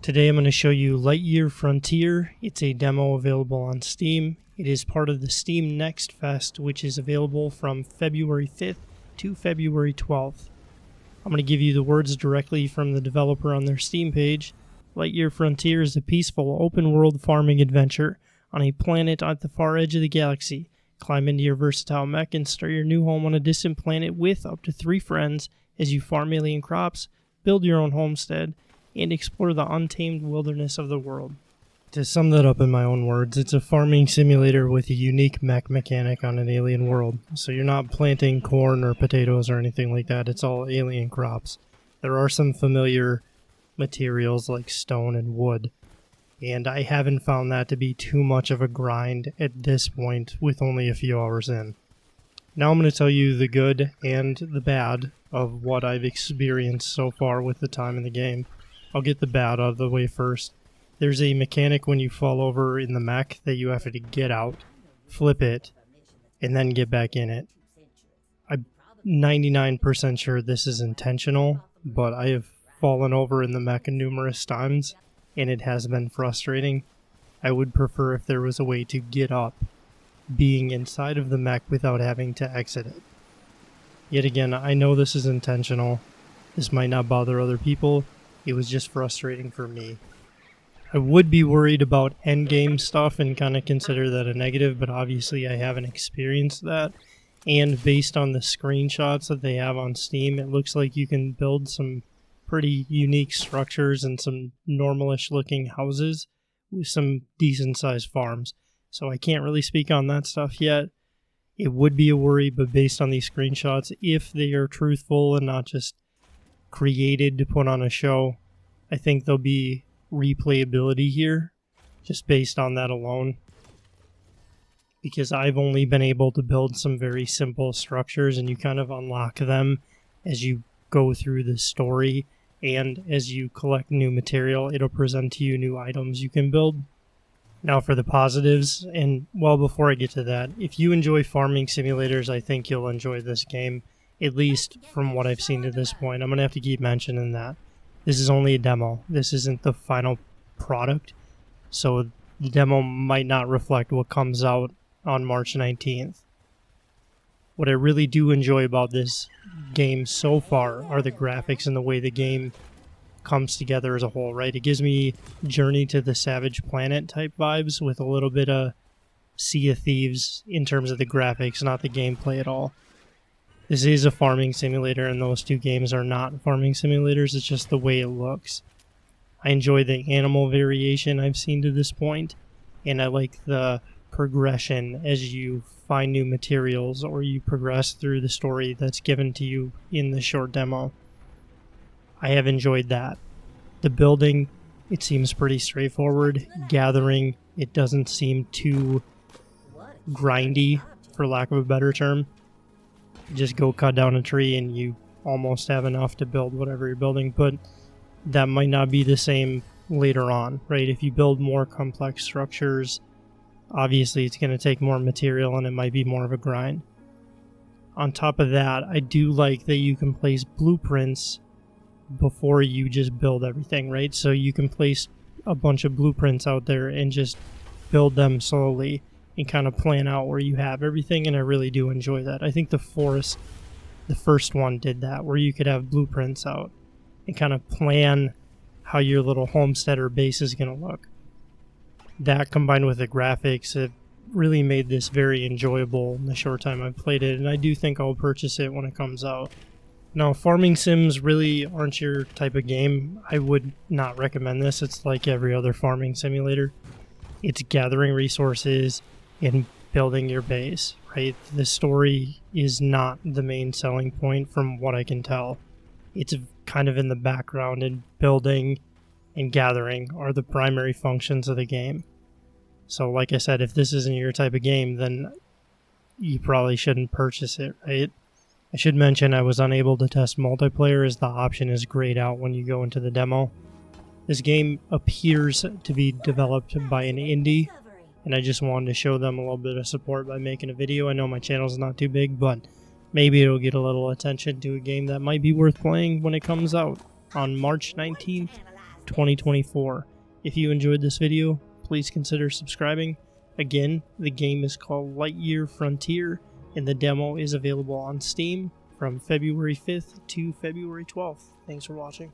Today I'm going to show you Lightyear Frontier. It's a demo available on Steam. It is part of the Steam Next Fest, which is available from February 5th to February 12th. I'm going to give you the words directly from the developer on their Steam page. Lightyear Frontier is a peaceful, open-world farming adventure on a planet at the far edge of the galaxy. Climb into your versatile mech and start your new home on a distant planet with up to 3 friends as you farm alien crops, build your own homestead, and explore the untamed wilderness of the world. To sum that up in my own words, it's a farming simulator with a unique mech mechanic on an alien world. So you're not planting corn or potatoes or anything like that, it's all alien crops. There are some familiar materials like stone and wood, and I haven't found that to be too much of a grind at this point with only a few hours in. Now I'm going to tell you the good and the bad of what I've experienced so far with the time in the game. I'll get the bad out of the way first. There's a mechanic when you fall over in the mech that you have to get out, flip it, and then get back in it. I'm 99% sure this is intentional, but I have fallen over in the mech numerous times, and it has been frustrating. I would prefer if there was a way to get up, being inside of the mech without having to exit it. Yet again, I know this is intentional. This might not bother other people. It was just frustrating for me. I would be worried about endgame stuff and kind of consider that a negative, but obviously I haven't experienced that. And based on the screenshots that they have on Steam, it looks like you can build some pretty unique structures and some normalish looking houses with some decent sized farms. So I can't really speak on that stuff yet. It would be a worry, but based on these screenshots, if they are truthful and not just created to put on a show, I think there'll be replayability here just based on that alone, because I've only been able to build some very simple structures, and you kind of unlock them as you go through the story, and as you collect new material it'll present to you new items you can build. Now for the positives, and well, before I get to that, if you enjoy farming simulators, I think you'll enjoy this game. At least from what I've seen to this point. I'm going to have to keep mentioning that. This is only a demo. This isn't the final product. So the demo might not reflect what comes out on March 19th. What I really do enjoy about this game so far are the graphics and the way the game comes together as a whole, right? It gives me Journey to the Savage Planet type vibes with a little bit of Sea of Thieves in terms of the graphics, not the gameplay at all. This is a farming simulator, and those two games are not farming simulators. It's just the way it looks. I enjoy the animal variation I've seen to this point, and I like the progression as you find new materials or you progress through the story that's given to you in the short demo. I have enjoyed that. The building, it seems pretty straightforward. Gathering, it doesn't seem too grindy, for lack of a better term. Just go cut down a tree and you almost have enough to build whatever you're building, but that might not be the same later on, right? If you build more complex structures, obviously it's going to take more material and it might be more of a grind. On top of that, I do like that you can place blueprints before you just build everything, right? So you can place a bunch of blueprints out there and just build them slowly and kind of plan out where you have everything, and I really do enjoy that. I think the forest, the first one, did that, where you could have blueprints out and kind of plan how your little homestead or base is going to look. That combined with the graphics, it really made this very enjoyable in the short time I've played it, and I do think I'll purchase it when it comes out. Now, farming sims really aren't your type of game. I would not recommend this. It's like every other farming simulator. It's gathering resources and building your base, right? The story is not the main selling point from what I can tell. It's kind of in the background, and building and gathering are the primary functions of the game. So like I said, if this isn't your type of game, then you probably shouldn't purchase it, right? I should mention I was unable to test multiplayer as the option is grayed out when you go into the demo. This game appears to be developed by an indie, and I just wanted to show them a little bit of support by making a video. I know my channel's not too big, but maybe it'll get a little attention to a game that might be worth playing when it comes out on March 19th, 2024. If you enjoyed this video, please consider subscribing. Again, the game is called Lightyear Frontier, and the demo is available on Steam from February 5th to February 12th. Thanks for watching.